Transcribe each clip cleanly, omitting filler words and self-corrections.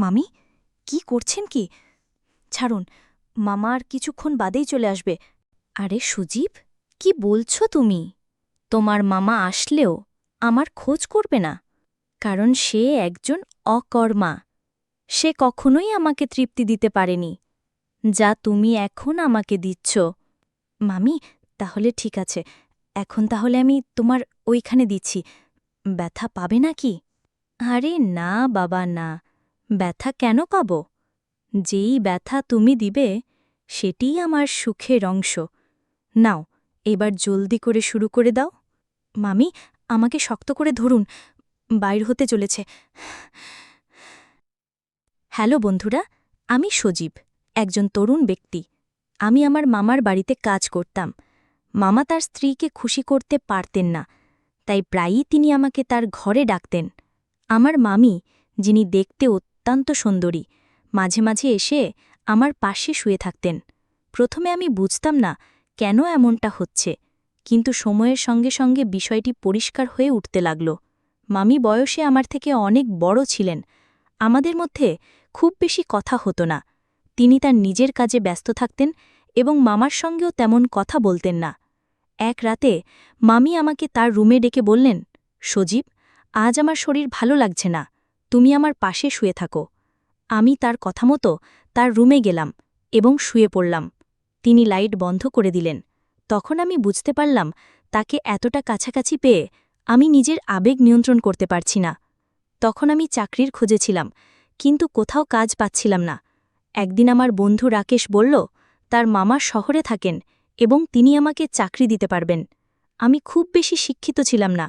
মামি কি করছেন কি? ছাড়ুন, মামা আর কিছুক্ষণ বাদেই চলে আসবে। আরে সুজীব, কি বলছো তুমি? তোমার মামা আসলেও আমার খোঁজ করবে না, কারণ সে একজন অকর্মা। সে কখনোই আমাকে তৃপ্তি দিতে পারেনি, যা তুমি এখন আমাকে দিচ্ছ। মামি, তাহলে ঠিক আছে, এখন তাহলে আমি তোমার ওইখানে দিচ্ছি। ব্যথা পাবে নাকি? আরে না বাবা, না, ব্যথা কেন পাব? যেই ব্যথা তুমি দিবে সেটিই আমার সুখের অংশ। নাও, এবার জলদি করে শুরু করে দাও। মামি, আমাকে শক্ত করে ধরুন, বাইর হতে চলেছে। হ্যালো বন্ধুরা, আমি সজীব, একজন তরুণ ব্যক্তি। আমি আমার মামার বাড়িতে কাজ করতাম। মামা তার স্ত্রীকে খুশি করতে পারতেন না, তাই প্রায়ই তিনি আমাকে তার ঘরে ডাকতেন। আমার মামি, যিনি দেখতে অত্যন্ত সুন্দরী, মাঝে মাঝে এসে আমার পাশে শুয়ে থাকতেন। প্রথমে আমি বুঝতাম না কেন এমনটা হচ্ছে, কিন্তু সময়ের সঙ্গে সঙ্গে বিষয়টি পরিষ্কার হয়ে উঠতে লাগল। মামি বয়সে আমার থেকে অনেক বড় ছিলেন। আমাদের মধ্যে খুব বেশি কথা হতো না। তিনি তার নিজের কাজে ব্যস্ত থাকতেন এবং মামার সঙ্গেও তেমন কথা বলতেন না। এক রাতে মামি আমাকে তার রুমে ডেকে বললেন, সজীব, আজ আমার শরীর ভালো লাগছে না, তুমি আমার পাশে শুয়ে থাকো। আমি তার কথা মতো তার রুমে গেলাম এবং শুয়ে পড়লাম। তিনি লাইট বন্ধ করে দিলেন। তখন আমি বুঝতে পারলাম, তাকে এতটা কাছাকাছি পেয়ে আমি নিজের আবেগ নিয়ন্ত্রণ করতে পারছি না। তখন আমি চাকরির খোঁজে ছিলাম, কিন্তু কোথাও কাজ পাচ্ছিলাম না। একদিন আমার বন্ধু রাকেশ বলল, তার মামা শহরে থাকেন এবং তিনি আমাকে চাকরি দিতে পারবেন। আমি খুব বেশি শিক্ষিত ছিলাম না,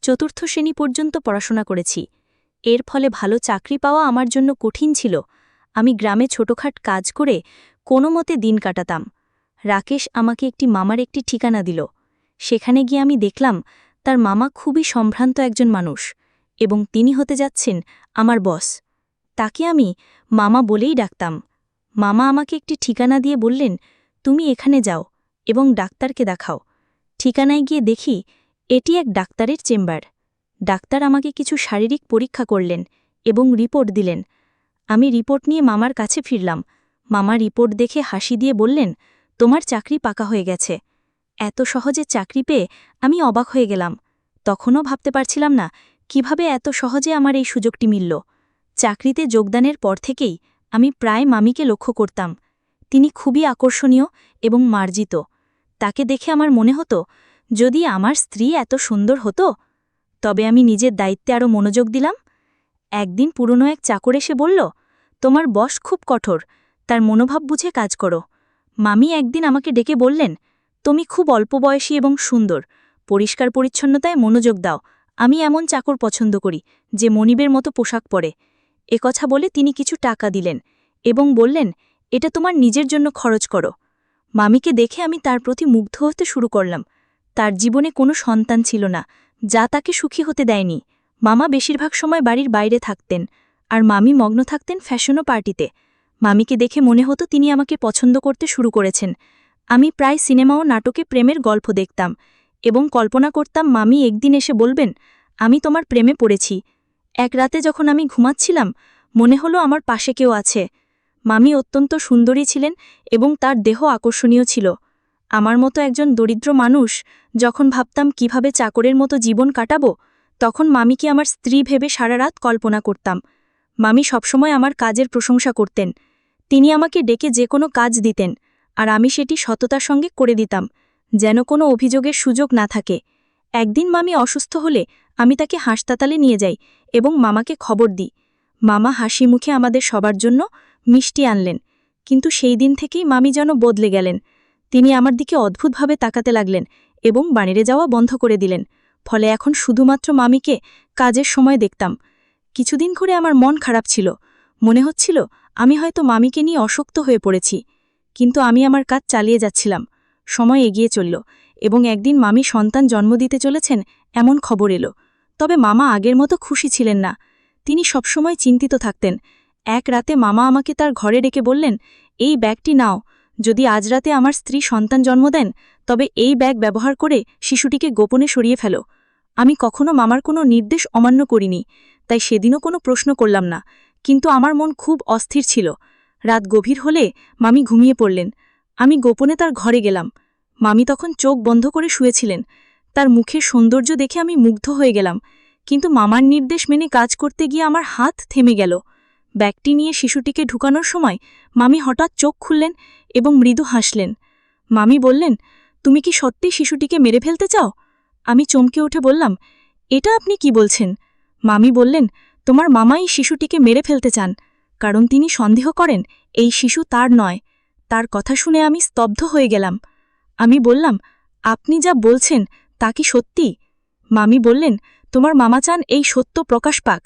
চতুর্থ শ্রেণী পর্যন্ত পড়াশোনা করেছি। এর ফলে ভালো চাকরি পাওয়া আমার জন্য কঠিন ছিল। আমি গ্রামে ছোটখাট কাজ করে কোনো মতে দিন কাটাতাম। রাকেশ আমাকে একটি মামার একটি ঠিকানা দিল। সেখানে গিয়ে আমি দেখলাম, তার মামা খুবই সম্ভ্রান্ত একজন মানুষ এবং তিনি হতে যাচ্ছেন আমার বস। তাকে আমি মামা বলেই ডাকতাম। মামা আমাকে একটি ঠিকানা দিয়ে বললেন, তুমি এখানে যাও এবং ডাক্তারকে দেখাও। ঠিকানায় গিয়ে দেখি এটি এক ডাক্তারের চেম্বার। ডাক্তার আমাকে কিছু শারীরিক পরীক্ষা করলেন এবং রিপোর্ট দিলেন। আমি রিপোর্ট নিয়ে মামার কাছে ফিরলাম। মামা রিপোর্ট দেখে হাসি দিয়ে বললেন, তোমার চাকরি পাকা হয়ে গেছে। এত সহজে চাকরি পেয়ে আমি অবাক হয়ে গেলাম। তখনও ভাবতে পারছিলাম না কিভাবে এত সহজে আমার এই সুযোগটি মিলল। চাকরিতে যোগদানের পর থেকেই আমি প্রায় মামিকে লক্ষ্য করতাম। তিনি খুবই আকর্ষণীয় এবং মার্জিত। তাকে দেখে আমার মনে হতো, যদি আমার স্ত্রী এত সুন্দর হতো। তবে আমি নিজের দায়িত্বে আরও মনোযোগ দিলাম। একদিন পুরনো এক চাকর এসে বলল, তোমার বস খুব কঠোর, তার মনোভাব বুঝে কাজ করো। মামি একদিন আমাকে ডেকে বললেন, তুমি খুব অল্প বয়সী এবং সুন্দর, পরিষ্কার পরিচ্ছন্নতায় মনোযোগ দাও। আমি এমন চাকর পছন্দ করি যে মনিবের মতো পোশাক পরে। কথা বলে তিনি কিছু টাকা দিলেন এবং বললেন, এটা তোমার নিজের জন্য খরচ করো। মামিকে দেখে আমি তার প্রতি মুগ্ধ হতে শুরু করলাম। তার জীবনে কোনো সন্তান ছিল না, যা তাকে সুখী হতে দেয়নি। মামা বেশিরভাগ সময় বাড়ির বাইরে থাকতেন, আর মামি মগ্ন থাকতেন ফ্যাশনও পার্টিতে। মামিকে দেখে মনে হতো তিনি আমাকে পছন্দ করতে শুরু করেছেন। আমি প্রায় সিনেমা ও নাটকে প্রেমের গল্প দেখতাম এবং কল্পনা করতাম মামি একদিন এসে বলবেন, আমি তোমার প্রেমে পড়েছি। এক রাতে যখন আমি ঘুমাচ্ছিলাম, মনে হলো আমার পাশে কেউ আছে। মামি অত্যন্ত সুন্দরী ছিলেন এবং তার দেহ আকর্ষণীয় ছিল। আমার মতো একজন দরিদ্র মানুষ যখন ভাবতাম কিভাবে চাকরের মতো জীবন কাটাবো, তখন মামিকে আমার স্ত্রী ভেবে সারা রাত কল্পনা করতাম। মামি সবসময় আমার কাজের প্রশংসা করতেন। তিনি আমাকে ডেকে যে কোনো কাজ দিতেন, আর আমি সেটি সততার সঙ্গে করে দিতাম, যেন কোনো অভিযোগের সুযোগ না থাকে। একদিন মামি অসুস্থ হলে আমি তাকে হাসপাতালে নিয়ে যাই এবং মামাকে খবর দিই। মামা হাসি মুখে আমাদের সবার জন্য মিষ্টি আনলেন। কিন্তু সেই দিন থেকেই মামি যেন বদলে গেলেন। তিনি আমার দিকে অদ্ভুতভাবে তাকাতে লাগলেন এবং বাইরে যাওয়া বন্ধ করে দিলেন। ফলে এখন শুধুমাত্র মামিকে কাজের সময় দেখতাম। কিছুদিন ধরে আমার মন খারাপ ছিল। মনে হচ্ছিল আমি হয়তো মামিকে নিয়ে অশক্ত হয়ে পড়েছি। কিন্তু আমি আমার কাজ চালিয়ে যাচ্ছিলাম। সময় এগিয়ে চলল এবং একদিন মামি সন্তান জন্ম দিতে চলেছেন এমন খবর এলো। তবে মামা আগের মতো খুশি ছিলেন না। তিনি সবসময় চিন্তিত থাকতেন। এক রাতে মামা আমাকে তার ঘরে ডেকে বললেন, এই ব্যাগটি নাও। যদি আজ রাতে আমার স্ত্রী সন্তান জন্ম দেন, তবে এই ব্যাগ ব্যবহার করে শিশুটিকে গোপনে সরিয়ে ফেলো। আমি কখনো মামার কোনো নির্দেশ অমান্য করিনি, তাই সেদিনও কোনো প্রশ্ন করলাম না। কিন্তু আমার মন খুব অস্থির ছিল। রাত গভীর হলে মামি ঘুমিয়ে পড়লেন। আমি গোপনে তার ঘরে গেলাম। মামি তখন চোখ বন্ধ করে শুয়েছিলেন। তার মুখের সৌন্দর্য দেখে আমি মুগ্ধ হয়ে গেলাম, কিন্তু মামার নির্দেশ মেনে কাজ করতে গিয়ে আমার হাত থেমে গেল। ব্যাগটি নিয়ে শিশুটিকে ঢুকানোর সময় মামি হঠাৎ চোখ খুললেন এবং মৃদু হাসলেন। মামি বললেন, তুমি কি সত্যি শিশুটিকে মেরে ফেলতে চাও? আমি চমকে উঠে বললাম, এটা আপনি কি বলছেন? মামি বললেন, তোমার মামাই শিশুটিকে মেরে ফেলতে চান, কারণ তিনি সন্দেহ করেন এই শিশু তার নয়। তার কথা শুনে আমি স্তব্ধ হয়ে গেলাম। আমি বললাম, আপনি যা বলছেন তা কি সত্যি? মামি বললেন, তোমার মামা চান এই সত্য প্রকাশ পাক।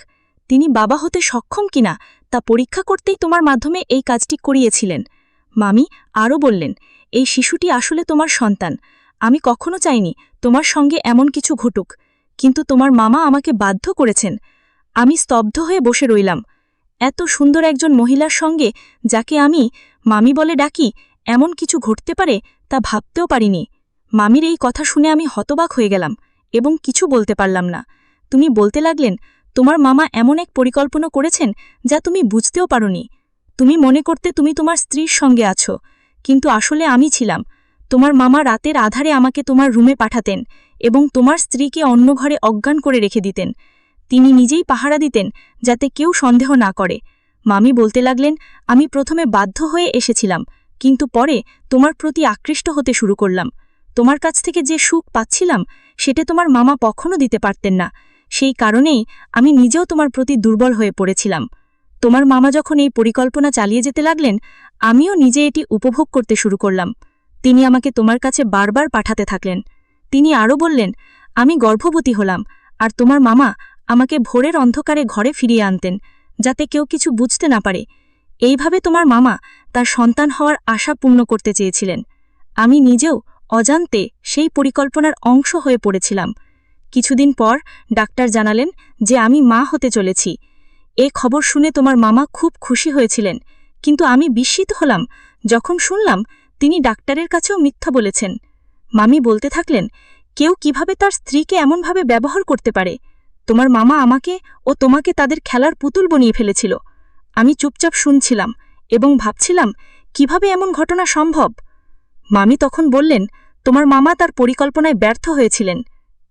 তিনি বাবা হতে সক্ষম কিনা তা পরীক্ষা করতেই তোমার মাধ্যমে এই কাজটি করিয়েছিলেন। মামি আরও বললেন, এই শিশুটি আসলে তোমার সন্তান। আমি কখনো চাইনি তোমার সঙ্গে এমন কিছু ঘটুক, কিন্তু তোমার মামা আমাকে বাধ্য করেছেন। আমি স্তব্ধ হয়ে বসে রইলাম। এত সুন্দর একজন মহিলার সঙ্গে, যাকে আমি মামি বলে ডাকি, এমন কিছু ঘটতে পারে তা ভাবতেও পারিনি। মামির এই কথা শুনে আমি হতবাক হয়ে গেলাম এবং কিছু বলতে পারলাম না। তুমি বলতে লাগলেন, তোমার মামা এমন এক পরিকল্পনা করেছেন যা তুমি বুঝতেও পারোনি। তুমি মনে করতে তুমি তোমার স্ত্রীর সঙ্গে আছো, কিন্তু আসলে আমি ছিলাম। তোমার মামা রাতের আধারে আমাকে তোমার রুমে পাঠাতেন এবং তোমার স্ত্রীকে অন্য ঘরে অজ্ঞান করে রেখে দিতেন। তিনি নিজেই পাহারা দিতেন যাতে কেউ সন্দেহ না করে। মামি বলতে লাগলেন, আমি প্রথমে বাধ্য হয়ে এসেছিলাম, কিন্তু পরে তোমার প্রতি আকৃষ্ট হতে শুরু করলাম। তোমার কাছ থেকে যে সুখ পাচ্ছিলাম সেটা তোমার মামা কখনো দিতে পারতেন না। সেই কারণেই আমি নিজেও তোমার প্রতি দুর্বল হয়ে পড়েছিলাম। তোমার মামা যখন এই পরিকল্পনা চালিয়ে যেতে লাগলেন, আমিও নিজে এটি উপভোগ করতে শুরু করলাম। তিনি আমাকে তোমার কাছে বারবার পাঠাতে থাকলেন। তিনি আরও বললেন, আমি গর্ভবতী হলাম, আর তোমার মামা আমাকে ভোরের অন্ধকারে ঘরে ফিরিয়ে আনতেন, যাতে কেউ কিছু বুঝতে না পারে। এইভাবে তোমার মামা তার সন্তান হওয়ার আশা পূর্ণ করতে চেয়েছিলেন। আমি নিজেও অজান্তে সেই পরিকল্পনার অংশ হয়ে পড়েছিলাম। কিছুদিন পর ডাক্তার জানালেন যে আমি মা হতে চলেছি। এ খবর শুনে তোমার মামা খুব খুশি হয়েছিলেন, কিন্তু আমি বিস্মিত হলাম যখন শুনলাম তিনি ডাক্তারের কাছেও মিথ্যা বলেছেন। মামি বলতে থাকলেন, কেউ কিভাবে তার স্ত্রীকে এমনভাবে ব্যবহার করতে পারে? তোমার মামা আমাকে ও তোমাকে তাদের খেলার পুতুল বানিয়ে ফেলেছিল। আমি চুপচাপ শুনছিলাম এবং ভাবছিলাম, কিভাবে এমন ঘটনা সম্ভব? মামি তখন বললেন, তোমার মামা তার পরিকল্পনায় ব্যর্থ হয়েছিলেন,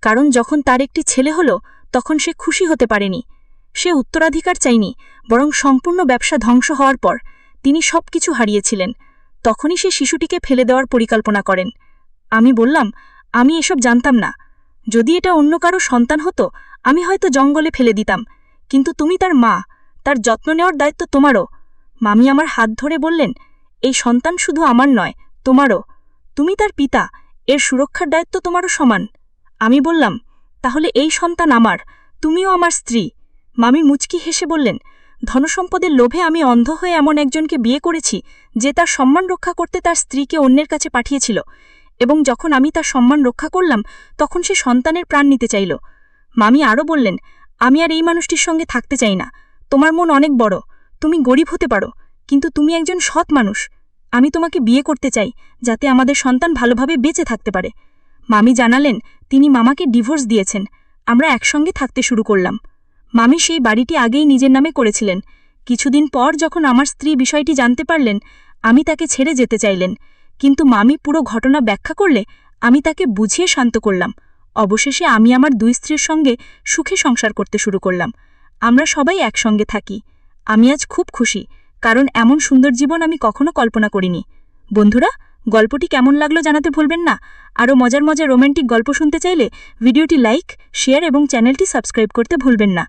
কারণ যখন তার একটি ছেলে হলো তখন সে খুশি হতে পারেনি। সে উত্তরাধিকার চায়নি, বরং সম্পূর্ণ ব্যবসা ধ্বংস হওয়ার পর তিনি সবকিছু হারিয়েছিলেন। তখনই সে শিশুটিকে ফেলে দেওয়ার পরিকল্পনা করেন। আমি বললাম, আমি এসব জানতাম না। যদি এটা অন্য কারো সন্তান হতো, আমি হয়তো জঙ্গলে ফেলে দিতাম, কিন্তু তুমি তার মা, তার যত্ন নেওয়ার দায়িত্ব তোমারও। মামি আমার হাত ধরে বললেন, এই সন্তান শুধু আমার নয়, তোমারও। তুমি তার পিতা, এর সুরক্ষার দায়িত্ব তোমারও সমান। আমি বললাম, তাহলে এই সন্তান আমার, তুমিও আমার স্ত্রী। মামি মুচকি হেসে বললেন, ধনসম্পদের লোভে আমি অন্ধ হয়ে এমন একজনকে বিয়ে করেছি যে তার সম্মান রক্ষা করতে তার স্ত্রীকে অন্যের কাছে পাঠিয়েছিল, এবং যখন আমি তার সম্মান রক্ষা করলাম তখন সে সন্তানের প্রাণ নিতে চাইল। মামি আরও বললেন, আমি আর এই মানুষটির সঙ্গে থাকতে চাই না। তোমার মন অনেক বড়, তুমি গরিব হতে পারো, কিন্তু তুমি একজন সৎ মানুষ। আমি তোমাকে বিয়ে করতে চাই, যাতে আমাদের সন্তান ভালোভাবে বেঁচে থাকতে পারে। মামি জানালেন, তিনি মামাকে ডিভোর্স দিয়েছেন। আমরা একসঙ্গে থাকতে শুরু করলাম। মামি সেই বাড়িটি আগেই নিজের নামে করেছিলেন। কিছুদিন পর যখন আমার স্ত্রী বিষয়টি জানতে পারলেন, আমি তাকে ছেড়ে যেতে চাইলেন, কিন্তু মামি পুরো ঘটনা ব্যাখ্যা করলে আমি তাকে বুঝিয়ে শান্ত করলাম। অবশেষে আমি আমার দুই স্ত্রীর সঙ্গে সুখে সংসার করতে শুরু করলাম। আমরা সবাই একসঙ্গে থাকি। আমি আজ খুব খুশি, কারণ এমন সুন্দর জীবন আমি কখনো কল্পনা করিনি। বন্ধুরা, গল্পটি কেমন লাগলো জানাতে ভুলবেন না। আরও মজার মজার রোমান্টিক গল্প শুনতে চাইলে ভিডিওটি লাইক, শেয়ার এবং চ্যানেলটি সাবস্ক্রাইব করতে ভুলবেন না।